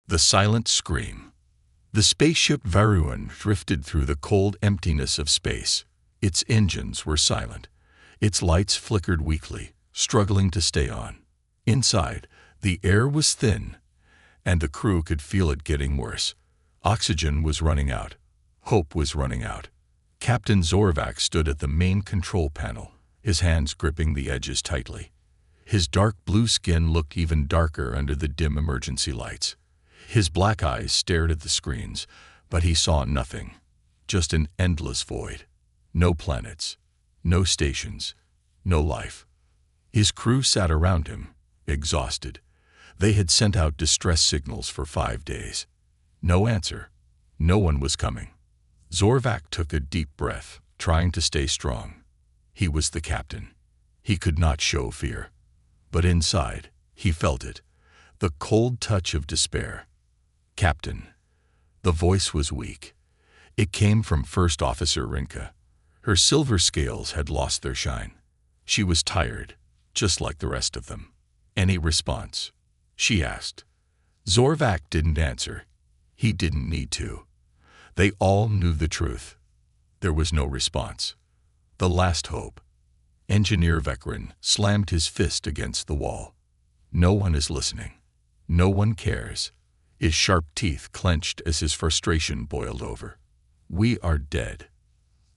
The silent scream. The spaceship Varuan drifted through the cold emptiness of space. Its engines were silent. Its lights flickered weakly, struggling to stay on. Inside, the air was thin, and the crew could feel it getting worse. Oxygen was running out. Hope was running out. Captain Zorvac stood at the main control panel, his hands gripping the edges tightly. His dark blue skin looked even darker under the dim emergency lights. His black eyes stared at the screens, but he saw nothing. Just an endless void. No planets, no stations, no life. His crew sat around him, exhausted. They had sent out distress signals for 5 days. No answer. No one was coming. Zorvac took a deep breath, trying to stay strong. He was the captain. He could not show fear. But inside, he felt it. The cold touch of despair. Captain. The voice was weak. It came from First Officer Rinka. Her silver scales had lost their shine. She was tired, just like the rest of them. Any response? She asked. Zorvac didn't answer. He didn't need to. They all knew the truth. There was no response. The last hope. Engineer Vekrin slammed his fist against the wall. No one is listening. No one cares. His sharp teeth clenched as his frustration boiled over. We are dead.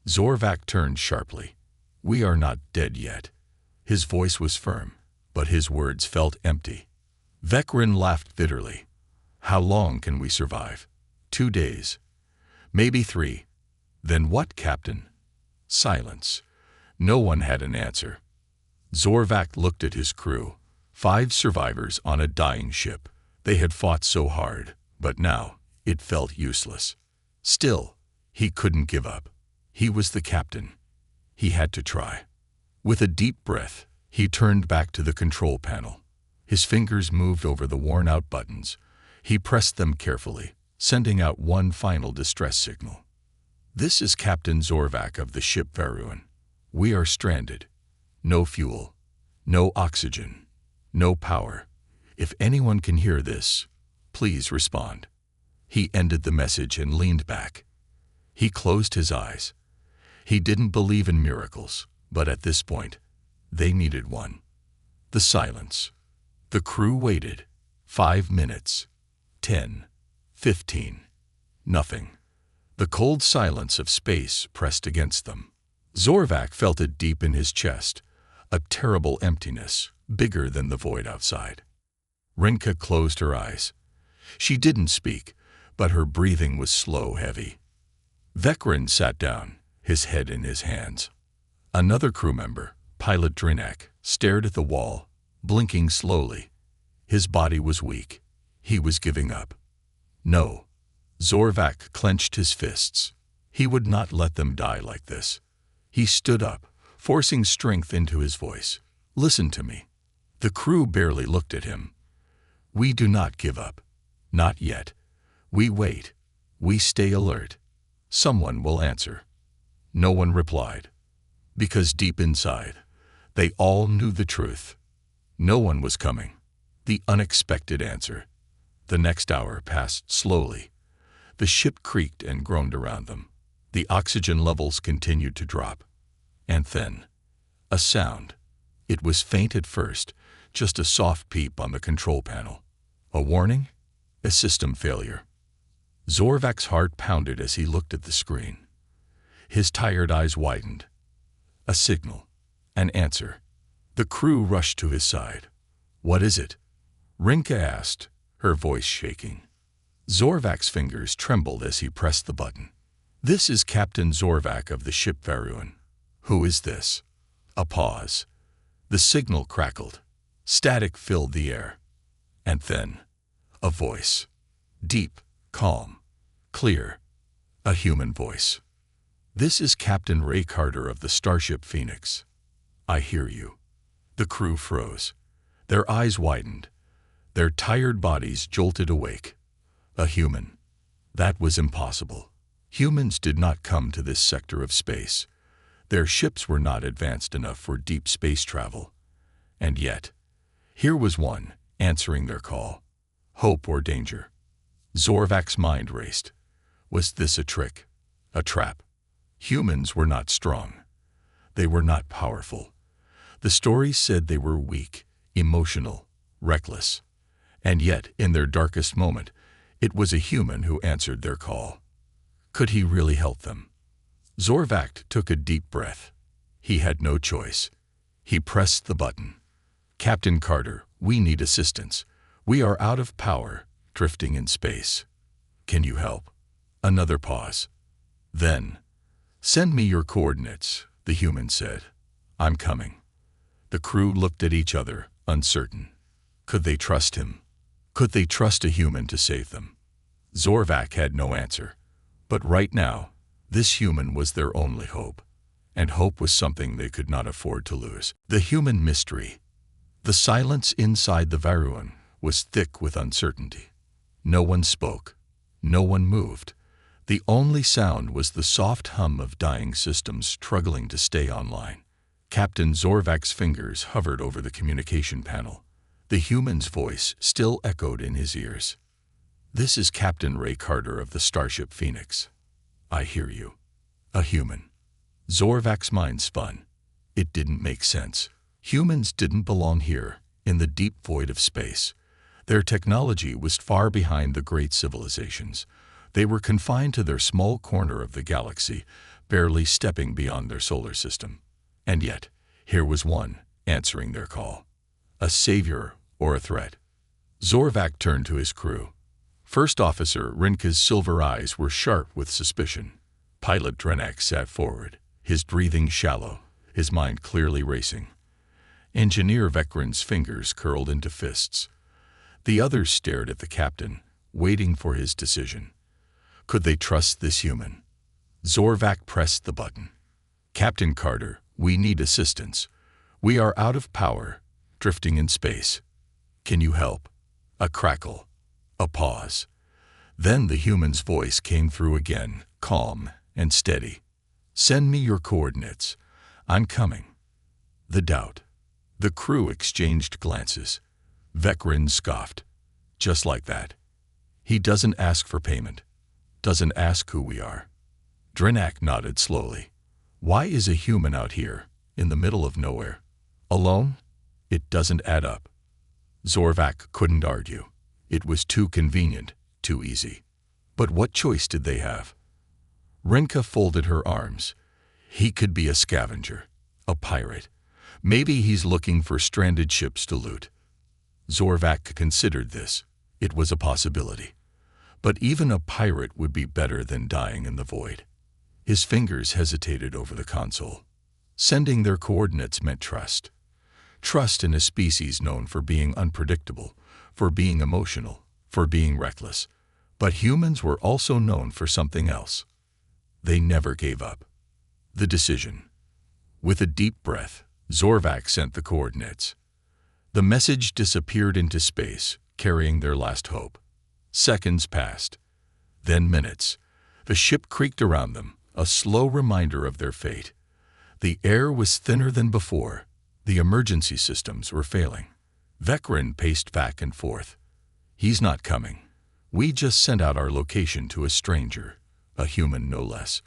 Zorvac turned sharply. We are not dead yet. His voice was firm, but his words felt empty. Vekrin laughed bitterly. How long can we survive? 2 days. Maybe 3. Then what, Captain? Silence. No one had an answer. Zorvac looked at his crew. 5 survivors on a dying ship. They had fought so hard, but now it felt useless. Still, he couldn't give up. He was the captain. He had to try. With a deep breath, he turned back to the control panel. His fingers moved over the worn-out buttons. He pressed them carefully, sending out one final distress signal. This is Captain Zorvac of the ship Varuan. We are stranded. No fuel. No oxygen. No power. If anyone can hear this, please respond. He ended the message and leaned back. He closed his eyes. He didn't believe in miracles, but at this point, they needed one. The silence. The crew waited. 5 minutes. 10. 15. Nothing. The cold silence of space pressed against them. Zorvac felt it deep in his chest, a terrible emptiness, bigger than the void outside. Rinka closed her eyes. She didn't speak, but her breathing was slow, heavy. Vekrin sat down, his head in his hands. Another crew member, Pilot Drinak, stared at the wall, blinking slowly. His body was weak. He was giving up. No. Zorvac clenched his fists. He would not let them die like this. He stood up, forcing strength into his voice. Listen to me. The crew barely looked at him. We do not give up. Not yet. We wait. We stay alert. Someone will answer. No one replied. Because deep inside, they all knew the truth. No one was coming. The unexpected answer. The next hour passed slowly. The ship creaked and groaned around them. The oxygen levels continued to drop. And then, a sound. It was faint at first, just a soft peep on the control panel. A warning? A system failure. Zorvac's heart pounded as he looked at the screen. His tired eyes widened. A signal. An answer. The crew rushed to his side. What is it? Rinka asked, her voice shaking. Zorvac's fingers trembled as he pressed the button. This is Captain Zorvac of the ship Varuan. Who is this? A pause. The signal crackled. Static filled the air. And then, a voice. Deep, calm, clear. A human voice. This is Captain Ray Carter of the Starship Phoenix. I hear you. The crew froze. Their eyes widened. Their tired bodies jolted awake. A human. That was impossible. Humans did not come to this sector of space. Their ships were not advanced enough for deep space travel. And yet, here was one, answering their call. Hope or danger. Zorvak's mind raced. Was this a trick? A trap? Humans were not strong. They were not powerful. The stories said they were weak, emotional, reckless. And yet, in their darkest moment, it was a human who answered their call. Could he really help them? Zorvak took a deep breath. He had no choice. He pressed the button. "Captain Carter, we need assistance. We are out of power, drifting in space. Can you help?" Another pause. Then, "Send me your coordinates," the human said. "I'm coming." The crew looked at each other, uncertain. Could they trust him? Could they trust a human to save them? Zorvak had no answer. But right now, this human was their only hope. And hope was something they could not afford to lose. The human mystery. The silence inside the Varuan was thick with uncertainty. No one spoke. No one moved. The only sound was the soft hum of dying systems struggling to stay online. Captain Zorvak's fingers hovered over the communication panel. The human's voice still echoed in his ears. "This is Captain Ray Carter of the Starship Phoenix. I hear you." A human. Zorvak's mind spun. It didn't make sense. Humans didn't belong here, in the deep void of space. Their technology was far behind the great civilizations. They were confined to their small corner of the galaxy, barely stepping beyond their solar system. And yet, here was one, answering their call. A savior or a threat. Zorvak turned to his crew. First Officer Rinka's silver eyes were sharp with suspicion. Pilot Drenak sat forward, his breathing shallow, his mind clearly racing. Engineer Vekran's fingers curled into fists. The others stared at the captain, waiting for his decision. Could they trust this human? Zorvak pressed the button. "Captain Carter, we need assistance. We are out of power, drifting in space. Can you help?" A crackle. A pause. Then the human's voice came through again, calm and steady. "Send me your coordinates. I'm coming." The doubt. The crew exchanged glances. Vekran scoffed. "Just like that. He doesn't ask for payment. Doesn't ask who we are." Drenak nodded slowly. "Why is a human out here, in the middle of nowhere? Alone? It doesn't add up." Zorvak couldn't argue. It was too convenient, too easy. But what choice did they have? Rinka folded her arms. He could be a scavenger, a pirate. Maybe he's looking for stranded ships to loot. Zorvak considered this. It was a possibility. But even a pirate would be better than dying in the void. His fingers hesitated over the console. Sending their coordinates meant trust. Trust in a species known for being unpredictable, for being emotional, for being reckless. But humans were also known for something else. They never gave up. The decision. With a deep breath, Zorvak sent the coordinates. The message disappeared into space, carrying their last hope. Seconds passed. Then minutes. The ship creaked around them, a slow reminder of their fate. The air was thinner than before. The emergency systems were failing. Vekran paced back and forth. "He's not coming. We just sent out our location to a stranger, a human no less.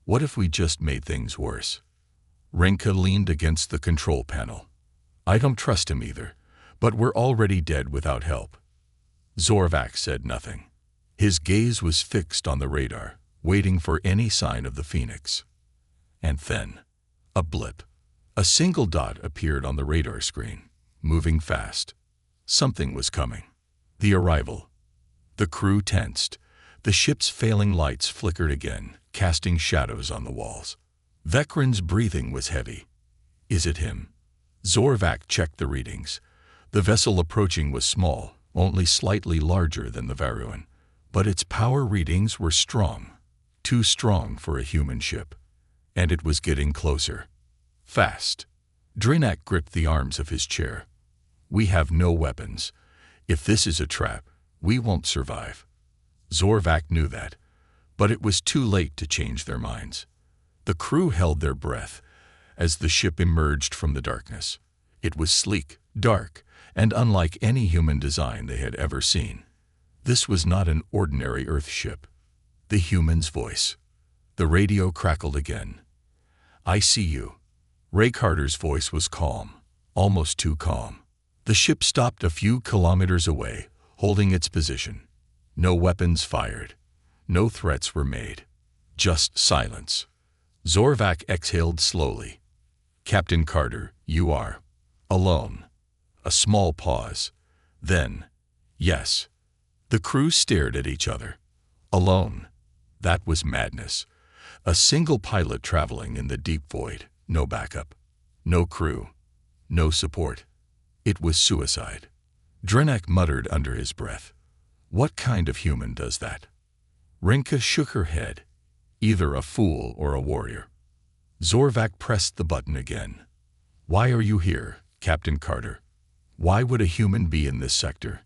What if we just made things worse?" Rinka leaned against the control panel. "I don't trust him either, but we're already dead without help." Zorvak said nothing. His gaze was fixed on the radar, waiting for any sign of the Phoenix. And then, a blip. A single dot appeared on the radar screen, moving fast. Something was coming. The arrival. The crew tensed. The ship's failing lights flickered again, casting shadows on the walls. Vekran's breathing was heavy. Is it him? Zorvak checked the readings. The vessel approaching was small, only slightly larger than the Varuan. But its power readings were strong. Too strong for a human ship. And it was getting closer. Fast. Drenak gripped the arms of his chair. "We have no weapons. If this is a trap, we won't survive." Zorvak knew that, but it was too late to change their minds. The crew held their breath as the ship emerged from the darkness. It was sleek, dark, and unlike any human design they had ever seen. This was not an ordinary Earth ship. The human's voice. The radio crackled again. "I see you." Ray Carter's voice was calm, almost too calm. The ship stopped a few kilometers away, holding its position. No weapons fired. No threats were made. Just silence. Zorvac exhaled slowly. "Captain Carter, you are alone." A small pause. Then, "Yes." The crew stared at each other. Alone. That was madness. A single pilot traveling in the deep void. No backup. No crew. No support. It was suicide. Drenak muttered under his breath. "What kind of human does that?" Rinka shook her head. "Either a fool or a warrior." Zorvac pressed the button again. "Why are you here, Captain Carter? Why would a human be in this sector?"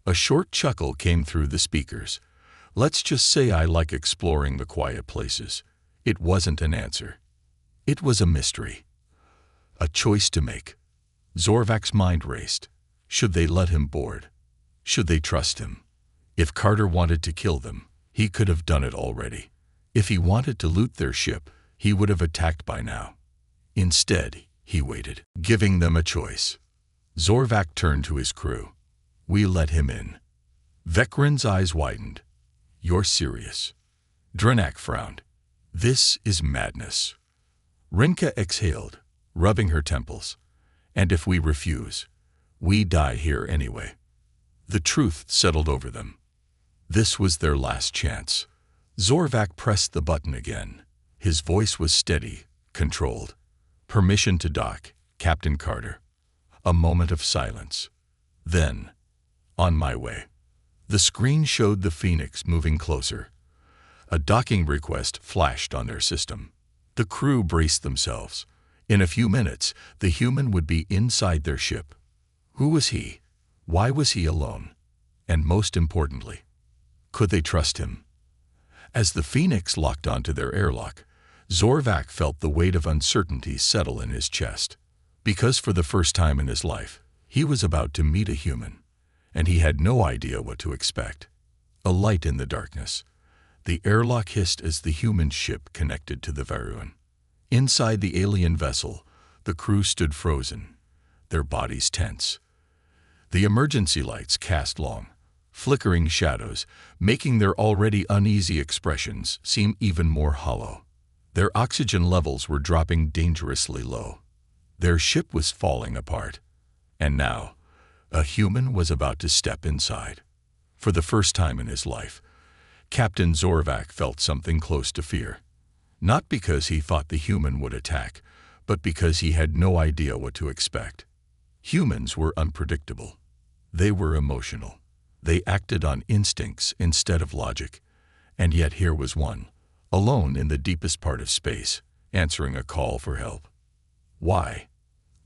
A short chuckle came through the speakers. "Let's just say I like exploring the quiet places." It wasn't an answer. It was a mystery. A choice to make. Zorvac's mind raced. Should they let him board? Should they trust him? If Carter wanted to kill them, he could have done it already. If he wanted to loot their ship, he would have attacked by now. Instead, he waited, giving them a choice. Zorvac turned to his crew. "We let him in." Vekran's eyes widened. "You're serious?" Drenak frowned. "This is madness." Rinka exhaled, rubbing her temples. "And if we refuse, we die here anyway." The truth settled over them. This was their last chance. Zorvac pressed the button again. His voice was steady, controlled. "Permission to dock, Captain Carter." A moment of silence. Then, "On my way." The screen showed the Phoenix moving closer. A docking request flashed on their system. The crew braced themselves. In a few minutes, the human would be inside their ship. Who was he? Why was he alone? And most importantly, could they trust him? As the Phoenix locked onto their airlock, Zorvac felt the weight of uncertainty settle in his chest. Because for the first time in his life, he was about to meet a human, and he had no idea what to expect. A light in the darkness. The airlock hissed as the human ship connected to the Varuan. Inside the alien vessel, the crew stood frozen, their bodies tense. The emergency lights cast long, flickering shadows, making their already uneasy expressions seem even more hollow. Their oxygen levels were dropping dangerously low. Their ship was falling apart. And now, a human was about to step inside. For the first time in his life, Captain Zorvac felt something close to fear. Not because he thought the human would attack, but because he had no idea what to expect. Humans were unpredictable. They were emotional. They acted on instincts instead of logic. And yet here was one, alone in the deepest part of space, answering a call for help. Why?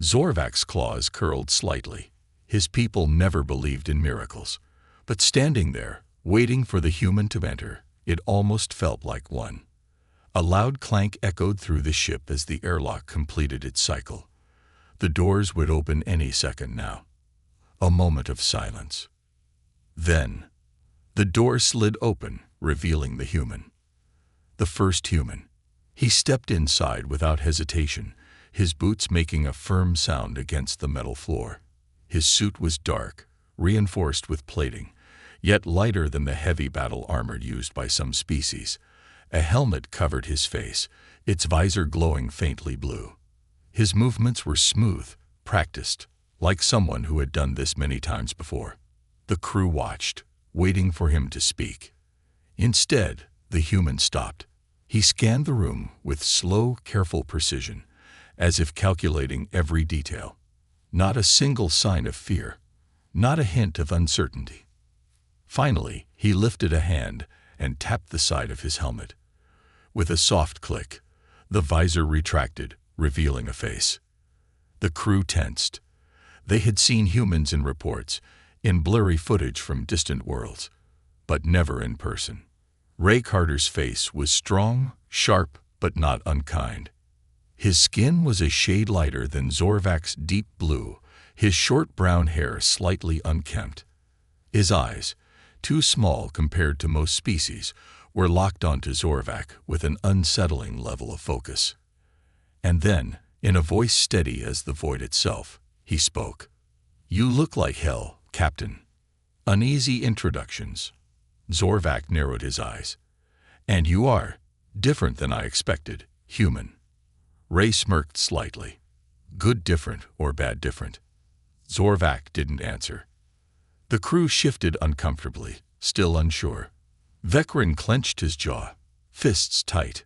Zorvac's claws curled slightly. His people never believed in miracles. But standing there, waiting for the human to enter, it almost felt like one. A loud clank echoed through the ship as the airlock completed its cycle. The doors would open any second now. A moment of silence. Then, the door slid open, revealing the human. The first human. He stepped inside without hesitation, his boots making a firm sound against the metal floor. His suit was dark, reinforced with plating, yet lighter than the heavy battle armor used by some species. A helmet covered his face, its visor glowing faintly blue. His movements were smooth, practiced, like someone who had done this many times before. The crew watched, waiting for him to speak. Instead, the human stopped. He scanned the room with slow, careful precision, as if calculating every detail. Not a single sign of fear, not a hint of uncertainty. Finally, he lifted a hand and tapped the side of his helmet. With a soft click, the visor retracted, revealing a face. The crew tensed. They had seen humans in reports, in blurry footage from distant worlds, but never in person. Ray Carter's face was strong, sharp, but not unkind. His skin was a shade lighter than Zorvac's deep blue, his short brown hair slightly unkempt. His eyes, too small compared to most species, were locked onto Zorvac with an unsettling level of focus. And then, in a voice steady as the void itself, he spoke. "You look like hell, Captain." Uneasy introductions. Zorvac narrowed his eyes. "And you are different than I expected, human." Ray smirked slightly. "Good different or bad different?" Zorvac didn't answer. The crew shifted uncomfortably, still unsure. Vecrin clenched his jaw, fists tight.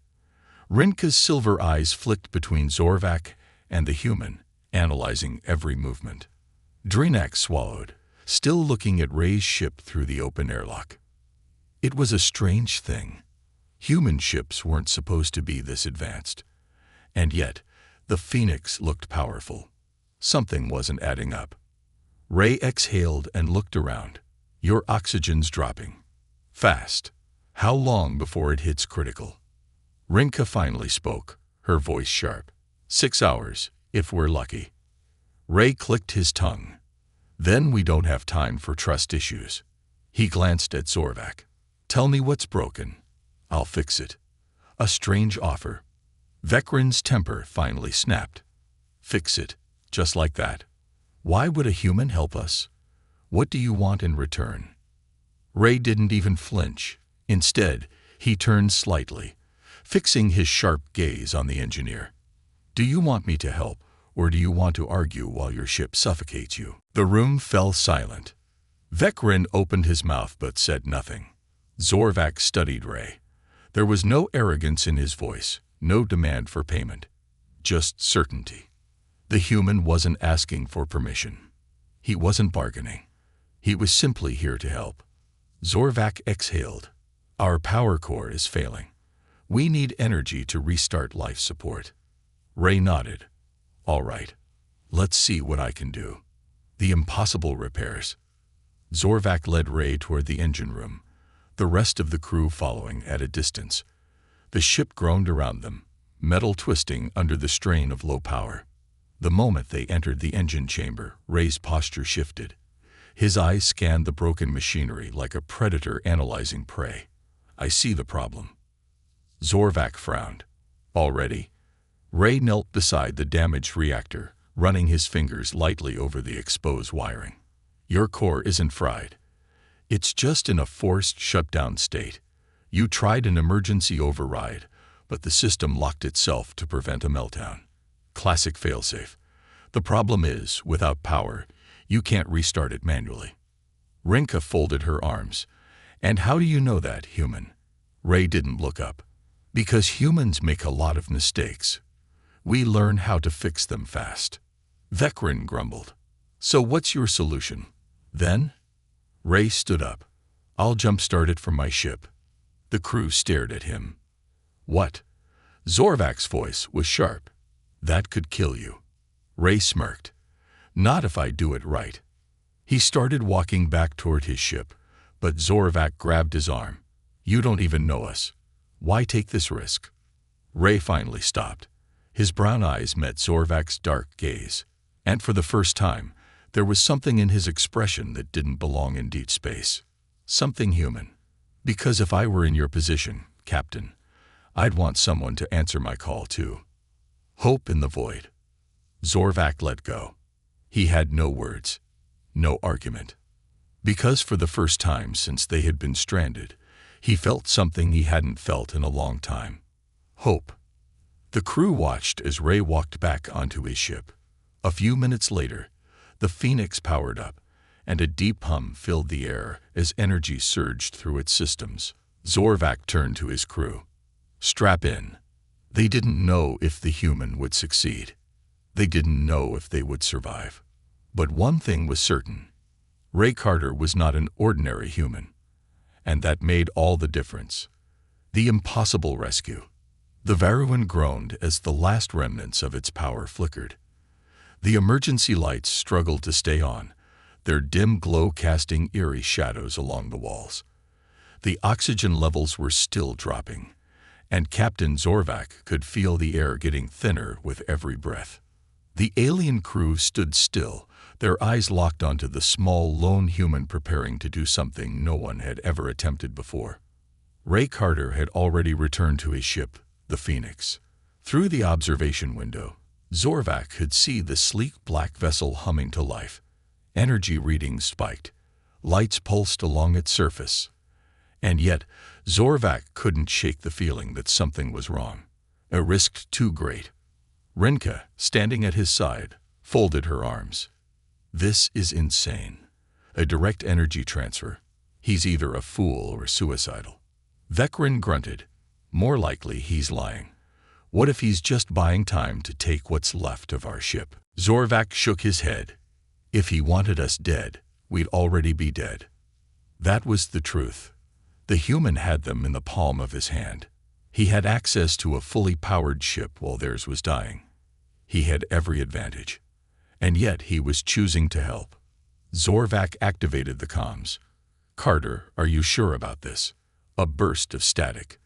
Rinka's silver eyes flicked between Zorvac and the human, analyzing every movement. Drinak swallowed, still looking at Ray's ship through the open airlock. It was a strange thing. Human ships weren't supposed to be this advanced. And yet, the Phoenix looked powerful. Something wasn't adding up. Ray exhaled and looked around. "Your oxygen's dropping. Fast. How long before it hits critical?" Rinka finally spoke, her voice sharp. 6 hours, if we're lucky." Ray clicked his tongue. "Then we don't have time for trust issues." He glanced at Zorvac. "Tell me what's broken. I'll fix it." A strange offer. Vecrin's temper finally snapped. "Fix it, just like that. Why would a human help us? What do you want in return?" Ray didn't even flinch. Instead, he turned slightly, fixing his sharp gaze on the engineer. "Do you want me to help, or do you want to argue while your ship suffocates you?" The room fell silent. Vecrin opened his mouth but said nothing. Zorvac studied Ray. There was no arrogance in his voice, no demand for payment, just certainty. The human wasn't asking for permission. He wasn't bargaining. He was simply here to help. Zorvac exhaled. "Our power core is failing. We need energy to restart life support." Ray nodded. "All right. Let's see what I can do." The impossible repairs. Zorvac led Ray toward the engine room, the rest of the crew following at a distance. The ship groaned around them, metal twisting under the strain of low power. The moment they entered the engine chamber, Ray's posture shifted. His eyes scanned the broken machinery like a predator analyzing prey. "I see the problem." Zorvac frowned. "Already?" Ray knelt beside the damaged reactor, running his fingers lightly over the exposed wiring. "Your core isn't fried. It's just in a forced shutdown state. You tried an emergency override, but the system locked itself to prevent a meltdown. Classic failsafe. The problem is, without power, you can't restart it manually." Rinka folded her arms. "And how do you know that, human?" Ray didn't look up. "Because humans make a lot of mistakes. We learn how to fix them fast." Vecrin grumbled. "So what's your solution, then?" Ray stood up. "I'll jumpstart it from my ship." The crew stared at him. "What?" Zorvac's voice was sharp. "That could kill you." Ray smirked. "Not if I do it right." He started walking back toward his ship, but Zorvac grabbed his arm. "You don't even know us. Why take this risk?" Ray finally stopped. His brown eyes met Zorvac's dark gaze, and for the first time, there was something in his expression that didn't belong in deep space. Something human. "Because if I were in your position, Captain, I'd want someone to answer my call too." Hope in the void. Zorvac let go. He had no words, no argument. Because for the first time since they had been stranded, he felt something he hadn't felt in a long time. Hope. The crew watched as Ray walked back onto his ship. A few minutes later, the Phoenix powered up, and a deep hum filled the air as energy surged through its systems. Zorvac turned to his crew. "Strap in." They didn't know if the human would succeed. They didn't know if they would survive. But one thing was certain. Ray Carter was not an ordinary human. And that made all the difference. The impossible rescue. The Varuan groaned as the last remnants of its power flickered. The emergency lights struggled to stay on, their dim glow casting eerie shadows along the walls. The oxygen levels were still dropping, and Captain Zorvac could feel the air getting thinner with every breath. The alien crew stood still, Their eyes locked onto the small, lone human preparing to do something no one had ever attempted before. Ray Carter had already returned to his ship, the Phoenix. Through the observation window, Zorvac could see the sleek black vessel humming to life. Energy readings spiked. Lights pulsed along its surface. And yet, Zorvac couldn't shake the feeling that something was wrong. A risk too great. Rinka, standing at his side, folded her arms. This is insane. A direct energy transfer. He's either a fool or suicidal. Vekrin grunted. More likely he's lying. What if he's just buying time to take what's left of our ship? Zorvac shook his head. If he wanted us dead, we'd already be dead. That was the truth. The human had them in the palm of his hand. He had access to a fully powered ship while theirs was dying. He had every advantage. And yet he was choosing to help. Zorvac activated the comms. "Carter, are you sure about this?" A burst of static.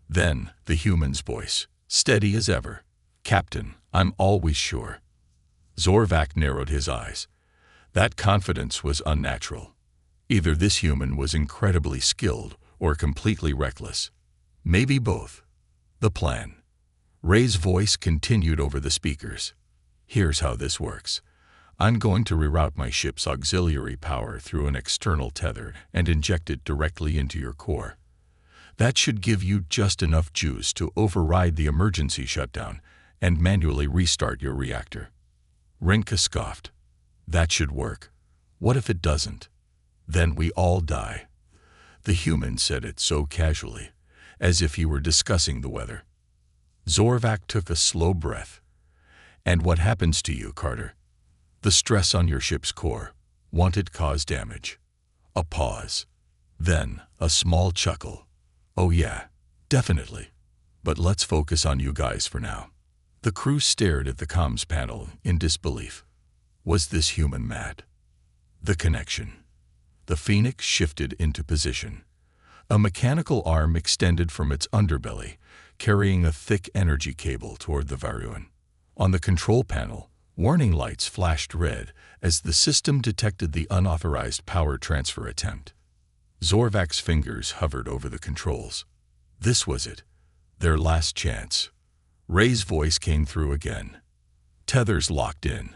Then the human's voice, steady as ever. "Captain, I'm always sure." Zorvac narrowed his eyes. That confidence was unnatural. Either this human was incredibly skilled or completely reckless. Maybe both. The plan. Ray's voice continued over the speakers. "Here's how this works. I'm going to reroute my ship's auxiliary power through an external tether and inject it directly into your core. That should give you just enough juice to override the emergency shutdown and manually restart your reactor." Rinka scoffed. "That should work. What if it doesn't? Then we all die." The human said it so casually, as if he were discussing the weather. Zorvac took a slow breath. "And what happens to you, Carter?" "The stress on your ship's core. Won't it cause damage?" A pause. Then a small chuckle. "Oh yeah, definitely. But let's focus on you guys for now." The crew stared at the comms panel in disbelief. Was this human mad? The connection. The Phoenix shifted into position. A mechanical arm extended from its underbelly, carrying a thick energy cable toward the Varuan. On the control panel, warning lights flashed red as the system detected the unauthorized power transfer attempt. Zorvac's fingers hovered over the controls. This was it. Their last chance. Ray's voice came through again. "Tethers locked in.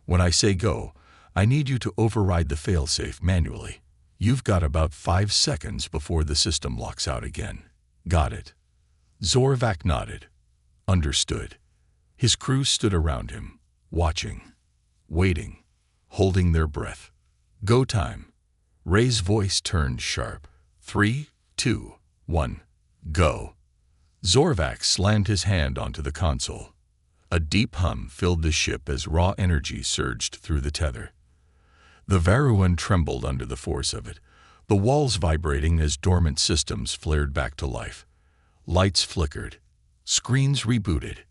When I say go, I need you to override the failsafe manually. You've got about 5 seconds before the system locks out again. Got it?" Zorvac nodded. Understood. His crew stood around him, watching, waiting, holding their breath. "Go time." Ray's voice turned sharp. 3, 2, 1, go. Zorvac slammed his hand onto the console. A deep hum filled the ship as raw energy surged through the tether. The Varuan trembled under the force of it, the walls vibrating as dormant systems flared back to life. Lights flickered. Screens rebooted.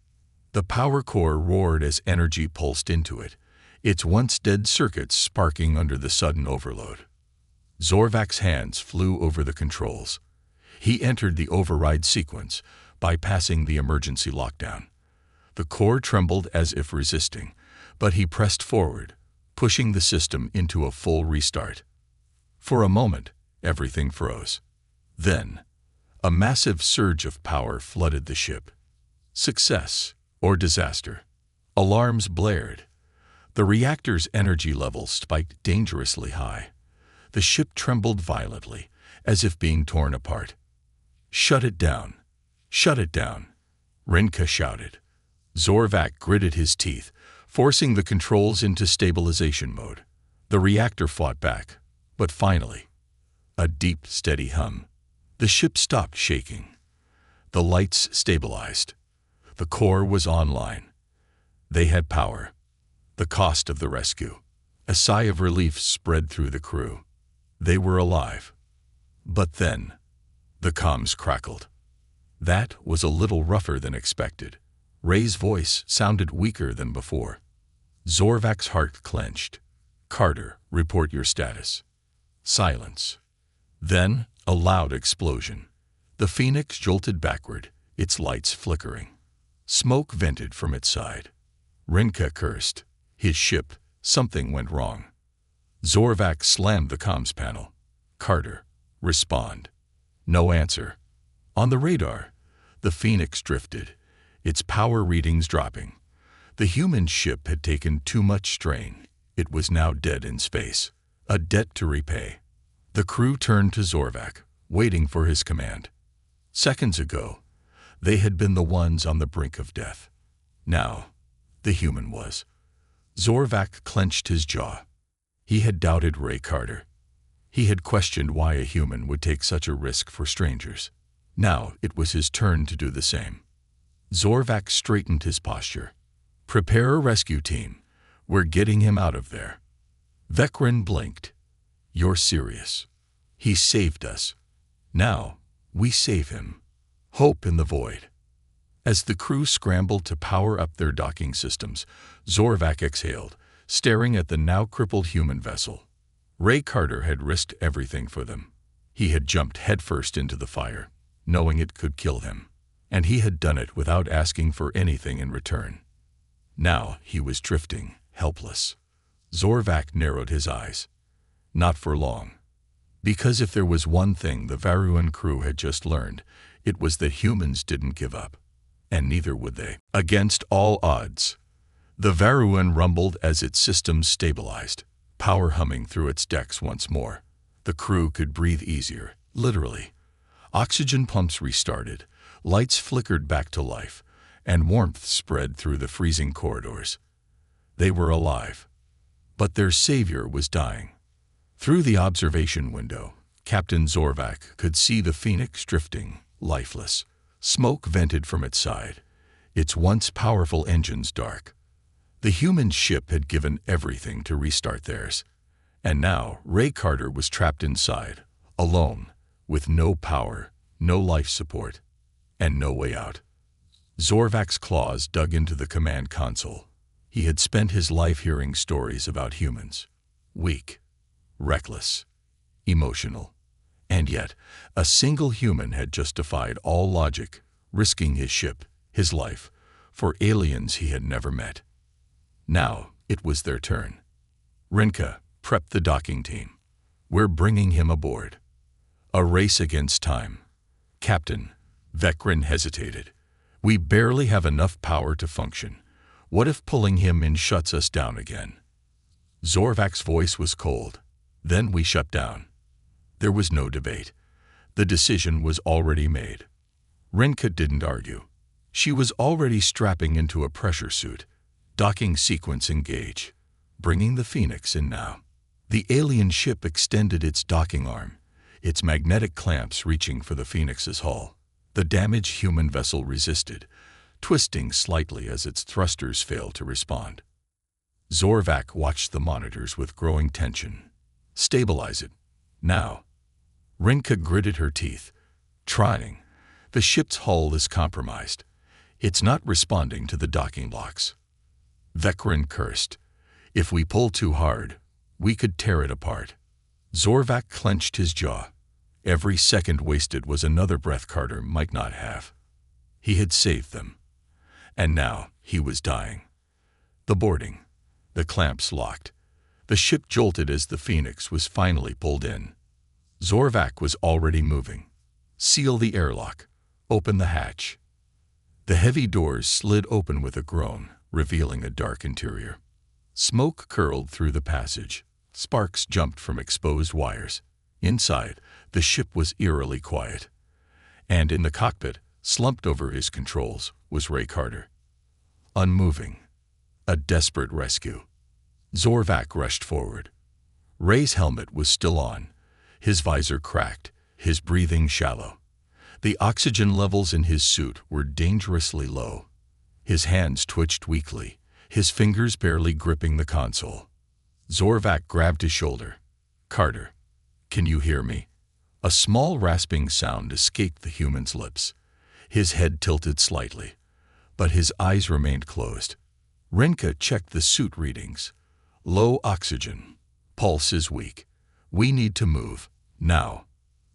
The power core roared as energy pulsed into it, its once dead circuits sparking under the sudden overload. Zorvac's hands flew over the controls. He entered the override sequence, bypassing the emergency lockdown. The core trembled as if resisting, but he pressed forward, pushing the system into a full restart. For a moment, everything froze. Then, a massive surge of power flooded the ship. Success or disaster. Alarms blared. The reactor's energy levels spiked dangerously high. The ship trembled violently, as if being torn apart. "Shut it down! Shut it down!" Rinka shouted. Zorvac gritted his teeth, forcing the controls into stabilization mode. The reactor fought back, but finally, a deep, steady hum. The ship stopped shaking. The lights stabilized. The core was online. They had power. The cost of the rescue. A sigh of relief spread through the crew. They were alive. But then, the comms crackled. That was a little rougher than expected. Ray's voice sounded weaker than before. Zorvac's heart clenched. "Carter, report your status." Silence. Then, a loud explosion. The Phoenix jolted backward, its lights flickering. Smoke vented from its side. Rinka cursed. His ship, Something went wrong. Zorvac slammed the comms panel. "Carter, respond." No answer. On the radar, the Phoenix drifted, its power readings dropping. The human ship had taken too much strain. It was now dead in space, a debt to repay. The crew turned to Zorvac, waiting for his command. Seconds ago, they had been the ones on the brink of death. Now, the human was. Zorvac clenched his jaw. He had doubted Ray Carter. He had questioned why a human would take such a risk for strangers. Now it was his turn to do the same. Zorvac straightened his posture. "Prepare a rescue team. We're getting him out of there." Vecren blinked. "You're serious. He saved us. Now, we save him." Hope in the void. As the crew scrambled to power up their docking systems, Zorvac exhaled, staring at the now crippled human vessel. Ray Carter had risked everything for them. He had jumped headfirst into the fire, knowing it could kill him, and he had done it without asking for anything in return. Now he was drifting, helpless. Zorvac narrowed his eyes. Not for long. Because if there was one thing the Varuan crew had just learned, it was that humans didn't give up. And neither would they. Against all odds, the Varuan rumbled as its systems stabilized, power humming through its decks once more. The crew could breathe easier, literally. Oxygen pumps restarted, lights flickered back to life, and warmth spread through the freezing corridors. They were alive. But their savior was dying. Through the observation window, Captain Zorvac could see the Phoenix drifting, lifeless. Smoke vented from its side, its once powerful engines dark. The human ship had given everything to restart theirs. And now Ray Carter was trapped inside, alone, with no power, no life support, and no way out. Zorvac's claws dug into the command console. He had spent his life hearing stories about humans. Weak, reckless, emotional. And yet, a single human had justified all logic, risking his ship, his life, for aliens he had never met. Now it was their turn. "Rinka, prep the docking team. We're bringing him aboard." A race against time. "Captain," Vecren hesitated. "We barely have enough power to function. What if pulling him in shuts us down again?" Zorvac's voice was cold. "Then we shut down." There was no debate. The decision was already made. Rinka didn't argue. She was already strapping into a pressure suit. Docking sequence engage. Bringing the Phoenix in now. The alien ship extended its docking arm, its magnetic clamps reaching for the Phoenix's hull. The damaged human vessel resisted, twisting slightly as its thrusters failed to respond. Zorvac watched the monitors with growing tension. "Stabilize it. Now." Rinka gritted her teeth. "Trying. The ship's hull is compromised. It's not responding to the docking blocks." Vecren cursed. "If we pull too hard, we could tear it apart." Zorvac clenched his jaw. Every second wasted was another breath Carter might not have. He had saved them. And now he was dying. The boarding. The clamps locked. The ship jolted as the Phoenix was finally pulled in. Zorvac was already moving. "Seal the airlock. Open the hatch." The heavy doors slid open with a groan, revealing a dark interior. Smoke curled through the passage. Sparks jumped from exposed wires. Inside, the ship was eerily quiet. And in the cockpit, slumped over his controls, was Ray Carter. Unmoving. A desperate rescue. Zorvac rushed forward. Ray's helmet was still on. His visor cracked, his breathing shallow. The oxygen levels in his suit were dangerously low. His hands twitched weakly, his fingers barely gripping the console. Zorvac grabbed his shoulder. "Carter, can you hear me?" A small rasping sound escaped the human's lips. His head tilted slightly, but his eyes remained closed. Rinka checked the suit readings. "Low oxygen. Pulse is weak. We need to move. Now."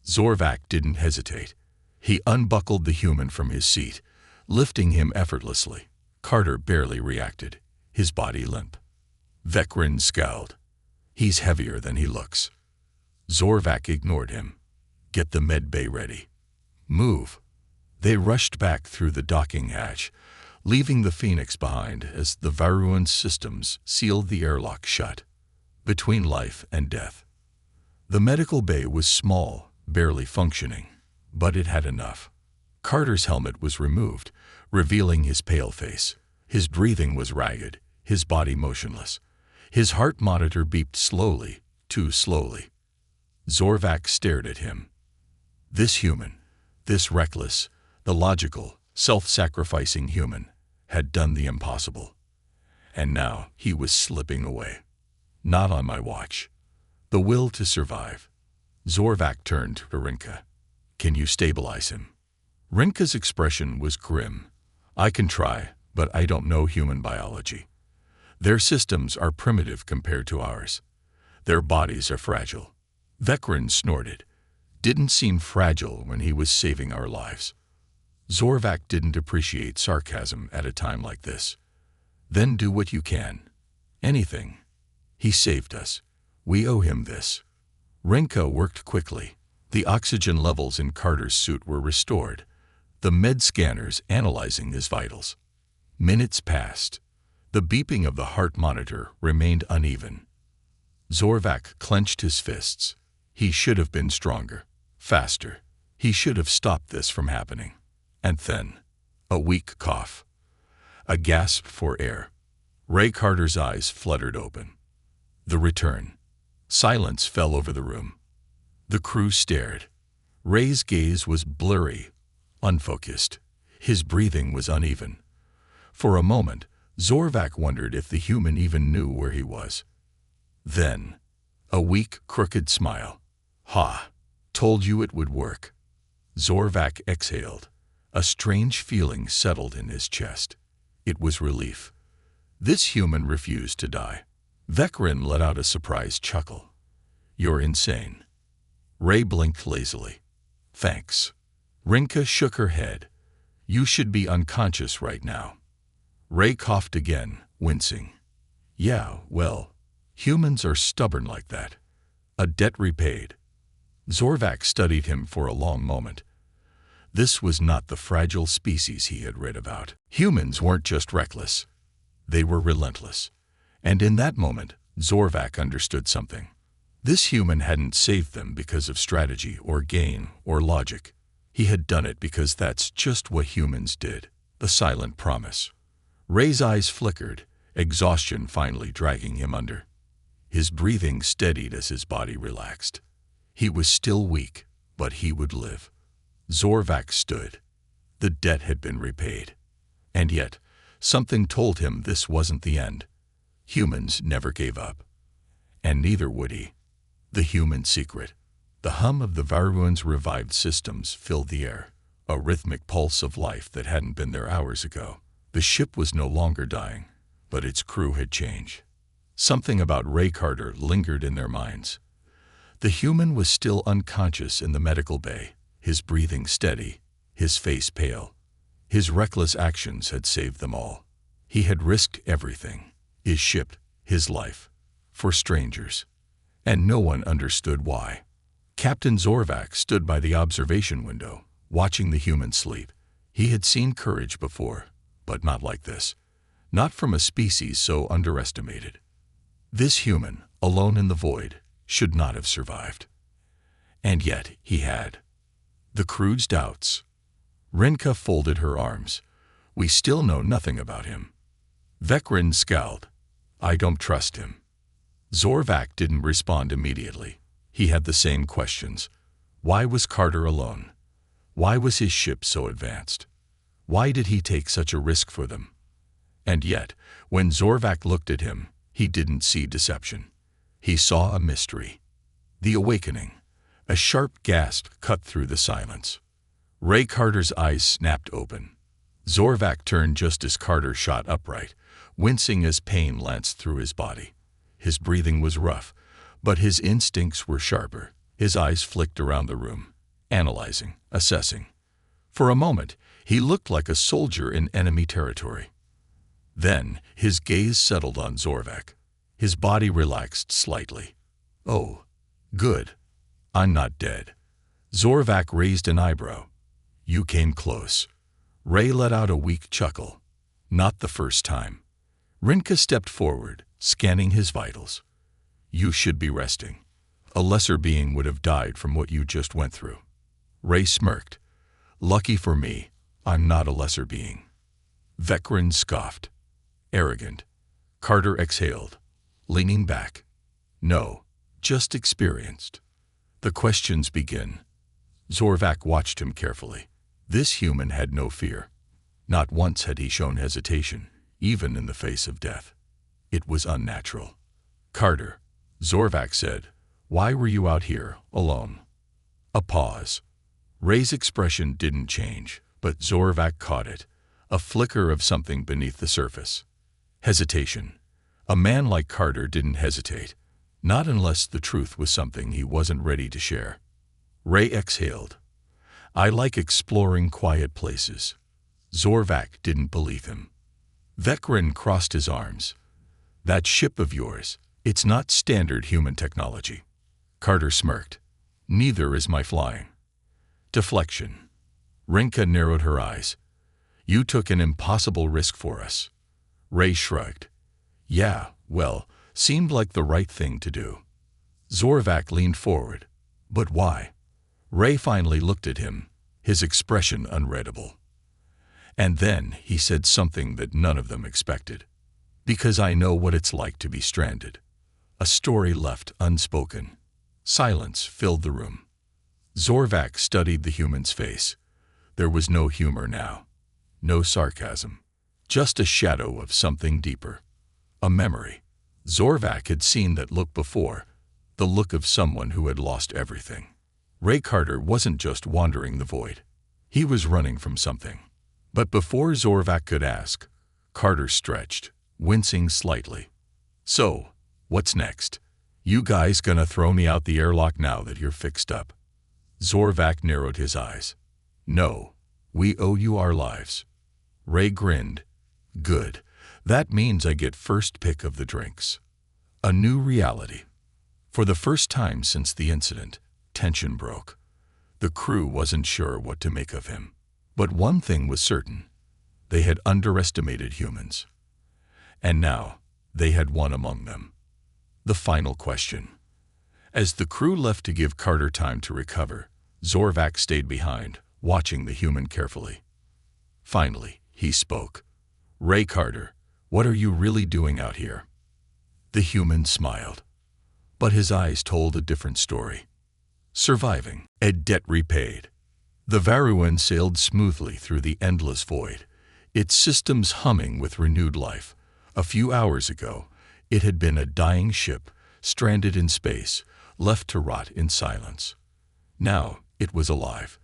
Zorvac didn't hesitate. He unbuckled the human from his seat, lifting him effortlessly. Carter barely reacted, his body limp. Vekrin scowled. He's heavier than he looks. Zorvak ignored him. Get the med bay ready. Move. They rushed back through the docking hatch, leaving the Phoenix behind as the Varuan's systems sealed the airlock shut. Between life and death. The medical bay was small, barely functioning, but it had enough. Carter's helmet was removed, revealing his pale face. His breathing was ragged, his body motionless. His heart monitor beeped slowly, too slowly. Zorvak stared at him. This human, this reckless, illogical, self-sacrificing human, had done the impossible. And now he was slipping away. Not on my watch. The will to survive. Zorvak turned to Rinka. Can you stabilize him? Rinka's expression was grim. I can try, but I don't know human biology. Their systems are primitive compared to ours. Their bodies are fragile. Vekrin snorted. Didn't seem fragile when he was saving our lives. Zorvak didn't appreciate sarcasm at a time like this. Then do what you can. Anything. He saved us. We owe him this. Rinka worked quickly. The oxygen levels in Carter's suit were restored, the med scanners analyzing his vitals. Minutes passed. The beeping of the heart monitor remained uneven. Zorvak clenched his fists. He should have been stronger, faster. He should have stopped this from happening. And then, a weak cough. A gasp for air. Ray Carter's eyes fluttered open. The return. Silence fell over the room. The crew stared. Ray's gaze was blurry, unfocused. His breathing was uneven. For a moment, Zorvak wondered if the human even knew where he was. Then, a weak, crooked smile. Ha! Told you it would work. Zorvak exhaled. A strange feeling settled in his chest. It was relief. This human refused to die. Vekrin let out a surprised chuckle. You're insane. Ray blinked lazily. Thanks. Rinka shook her head. You should be unconscious right now. Ray coughed again, wincing. Yeah, well, humans are stubborn like that. A debt repaid. Zorvak studied him for a long moment. This was not the fragile species he had read about. Humans weren't just reckless. They were relentless. And in that moment, Zorvak understood something. This human hadn't saved them because of strategy or gain or logic. He had done it because that's just what humans did. The silent promise. Ray's eyes flickered, exhaustion finally dragging him under. His breathing steadied as his body relaxed. He was still weak, but he would live. Zorvak stood. The debt had been repaid. And yet, something told him this wasn't the end. Humans never gave up. And neither would he. The human secret. The hum of the Varuan's revived systems filled the air, a rhythmic pulse of life that hadn't been there hours ago. The ship was no longer dying, but its crew had changed. Something about Ray Carter lingered in their minds. The human was still unconscious in the medical bay, his breathing steady, his face pale. His reckless actions had saved them all. He had risked everything, his ship, his life, for strangers. And no one understood why. Captain Zorvak stood by the observation window, watching the human sleep. He had seen courage before, but not like this. Not from a species so underestimated. This human, alone in the void, should not have survived. And yet he had. The crew's doubts. Rinka folded her arms. We still know nothing about him. Vekrin scowled. I don't trust him. Zorvak didn't respond immediately. He had the same questions. Why was Carter alone? Why was his ship so advanced? Why did he take such a risk for them? And yet, when Zorvak looked at him, he didn't see deception. He saw a mystery. The awakening. A sharp gasp cut through the silence. Ray Carter's eyes snapped open. Zorvak turned just as Carter shot upright, wincing as pain lanced through his body. His breathing was rough, but his instincts were sharper. His eyes flicked around the room, analyzing, assessing. For a moment, he looked like a soldier in enemy territory. Then, his gaze settled on Zorvak. His body relaxed slightly. "Oh, good. I'm not dead." Zorvac raised an eyebrow. "You came close." Ray let out a weak chuckle. "Not the first time." Rinka stepped forward, scanning his vitals. "You should be resting. A lesser being would have died from what you just went through." Ray smirked. "Lucky for me, I'm not a lesser being." Vekrin scoffed. "Arrogant." Carter exhaled, leaning back. "No, just experienced." "The questions begin." Zorvac watched him carefully. This human had no fear. Not once had he shown hesitation, even in the face of death. It was unnatural. "Carter," Zorvac said, "why were you out here, alone?" A pause. Ray's expression didn't change, but Zorvac caught it, a flicker of something beneath the surface. Hesitation. A man like Carter didn't hesitate, not unless the truth was something he wasn't ready to share. Ray exhaled. "I like exploring quiet places." Zorvac didn't believe him. Vekrin crossed his arms. "That ship of yours, it's not standard human technology." Carter smirked. "Neither is my flying." Deflection. Rinka narrowed her eyes. "You took an impossible risk for us." Ray shrugged. "Yeah, well, seemed like the right thing to do." Zorvac leaned forward. "But why?" Ray finally looked at him, his expression unreadable. And then he said something that none of them expected. "Because I know what it's like to be stranded." A story left unspoken. Silence filled the room. Zorvac studied the human's face. There was no humor now. No sarcasm. Just a shadow of something deeper. A memory. Zorvac had seen that look before, the look of someone who had lost everything. Ray Carter wasn't just wandering the void. He was running from something. But before Zorvac could ask, Carter stretched, wincing slightly. "So, what's next? You guys gonna throw me out the airlock now that you're fixed up?" Zorvac narrowed his eyes. "No, we owe you our lives." Ray grinned. "Good. That means I get first pick of the drinks." A new reality. For the first time since the incident, tension broke. The crew wasn't sure what to make of him. But one thing was certain. They had underestimated humans. And now, they had one among them. The final question. As the crew left to give Carter time to recover, Zorvac stayed behind, watching the human carefully. Finally, he spoke. "Ray Carter, what are you really doing out here?" The human smiled. But his eyes told a different story. Surviving, a debt repaid. The Varuan sailed smoothly through the endless void, its systems humming with renewed life. A few hours ago, it had been a dying ship, stranded in space, left to rot in silence. Now, it was alive.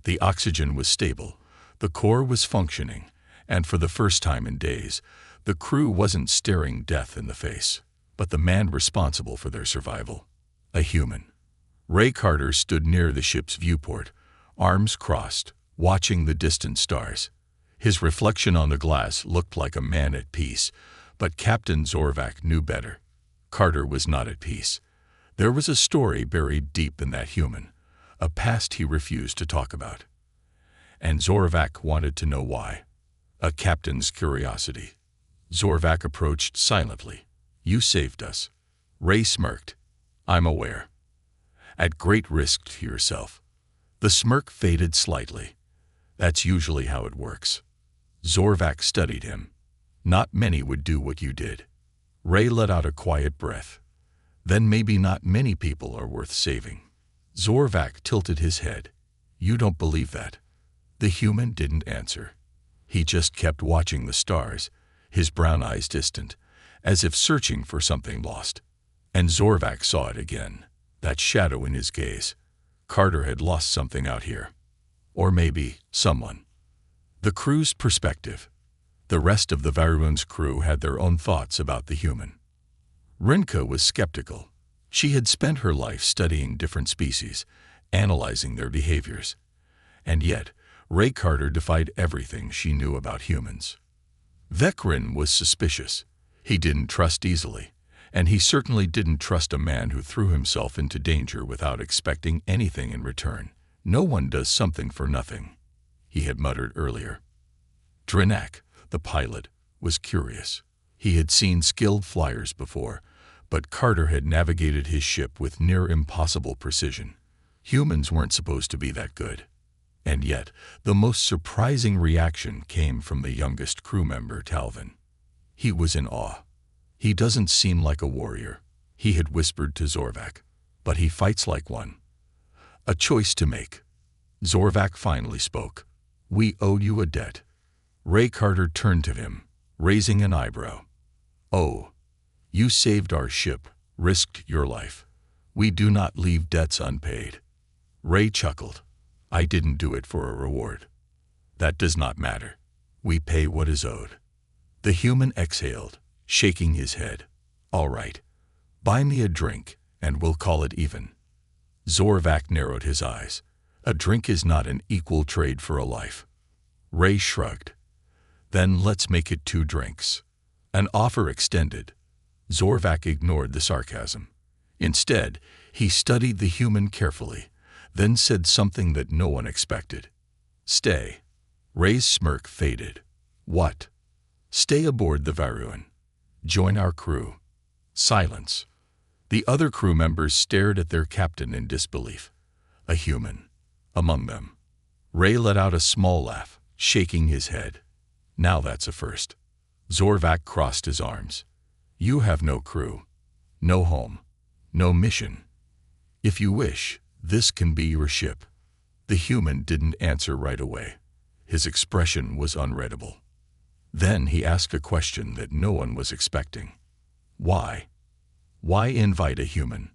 The oxygen was stable, the core was functioning, and for the first time in days, the crew wasn't staring death in the face, but the man responsible for their survival. A human. Ray Carter stood near the ship's viewport, arms crossed, watching the distant stars. His reflection on the glass looked like a man at peace, but Captain Zorvac knew better. Carter was not at peace. There was a story buried deep in that human, a past he refused to talk about. And Zorvac wanted to know why. A captain's curiosity. Zorvac approached silently. "You saved us." Ray smirked. "I'm aware." "At great risk to yourself." The smirk faded slightly. "That's usually how it works." Zorvac studied him. "Not many would do what you did." Ray let out a quiet breath. "Then maybe not many people are worth saving." Zorvac tilted his head. "You don't believe that?" The human didn't answer. He just kept watching the stars, his brown eyes distant, as if searching for something lost. And Zorvac saw it again, that shadow in his gaze. Carter had lost something out here. Or maybe someone. The crew's perspective. The rest of the Varuan's crew had their own thoughts about the human. Rinka was skeptical. She had spent her life studying different species, analyzing their behaviors. And yet, Ray Carter defied everything she knew about humans. Vekrin was suspicious. He didn't trust easily, and he certainly didn't trust a man who threw himself into danger without expecting anything in return. No one does something for nothing, he had muttered earlier. Drinak, the pilot, was curious. He had seen skilled flyers before, but Carter had navigated his ship with near impossible precision. Humans weren't supposed to be that good. And yet, the most surprising reaction came from the youngest crew member, Talvin. He was in awe. "He doesn't seem like a warrior," he had whispered to Zorvak, "but he fights like one." "A choice to make." Zorvak finally spoke. "We owe you a debt." Ray Carter turned to him, raising an eyebrow. "Oh, you saved our ship, risked your life. We do not leave debts unpaid." Ray chuckled. "I didn't do it for a reward." "That does not matter. We pay what is owed." The human exhaled, shaking his head. "All right. Buy me a drink, and we'll call it even." Zorvak narrowed his eyes. "A drink is not an equal trade for a life." Ray shrugged. "Then let's make it 2 drinks." An offer extended. Zorvak ignored the sarcasm. Instead, he studied the human carefully, then said something that no one expected. "Stay." Ray's smirk faded. "What?" "Stay aboard the Varuan. Join our crew." Silence. The other crew members stared at their captain in disbelief. A human among them. Ray let out a small laugh, shaking his head. "Now that's a first." Zorvak crossed his arms. "You have no crew, no home, no mission. If you wish, this can be your ship." The human didn't answer right away. His expression was unreadable. Then he asked a question that no one was expecting. "Why? Why invite a human?"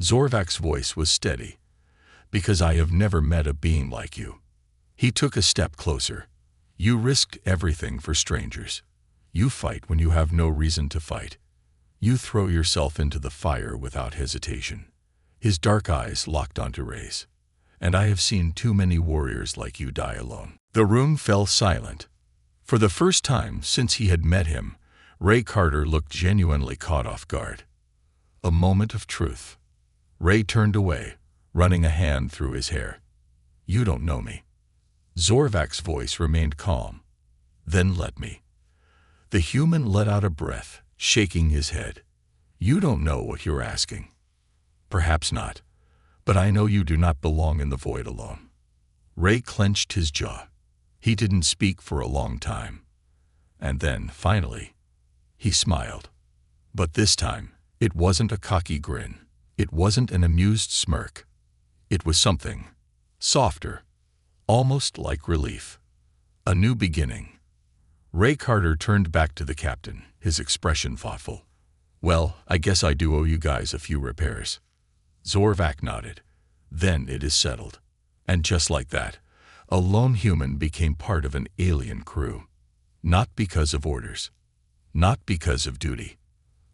Zorvak's voice was steady. "Because I have never met a being like you." He took a step closer. "You risked everything for strangers. You fight when you have no reason to fight. You throw yourself into the fire without hesitation." His dark eyes locked onto Ray's. "And I have seen too many warriors like you die alone." The room fell silent. For the first time since he had met him, Ray Carter looked genuinely caught off guard. A moment of truth. Ray turned away, running a hand through his hair. "You don't know me." Zorvak's voice remained calm. "Then let me." The human let out a breath, shaking his head. "You don't know what you're asking." "Perhaps not, but I know you do not belong in the void alone." Ray clenched his jaw. He didn't speak for a long time. And then, finally, he smiled. But this time, it wasn't a cocky grin. It wasn't an amused smirk. It was something softer, almost like relief. A new beginning. Ray Carter turned back to the captain, his expression thoughtful. "Well, I guess I do owe you guys a few repairs." Zorvak nodded. "Then it is settled." And just like that, a lone human became part of an alien crew. Not because of orders, not because of duty,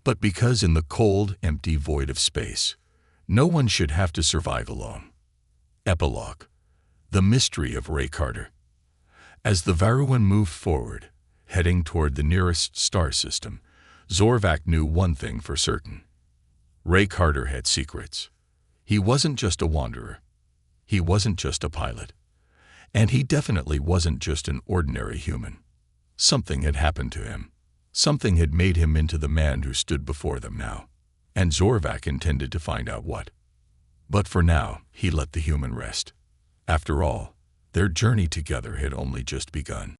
but because in the cold, empty void of space, no one should have to survive alone. Epilogue. The mystery of Ray Carter. As the Varuan moved forward, heading toward the nearest star system, Zorvak knew one thing for certain. Ray Carter had secrets. He wasn't just a wanderer. He wasn't just a pilot. And he definitely wasn't just an ordinary human. Something had happened to him. Something had made him into the man who stood before them now. And Zorvak intended to find out what. But for now, he let the human rest. After all, their journey together had only just begun.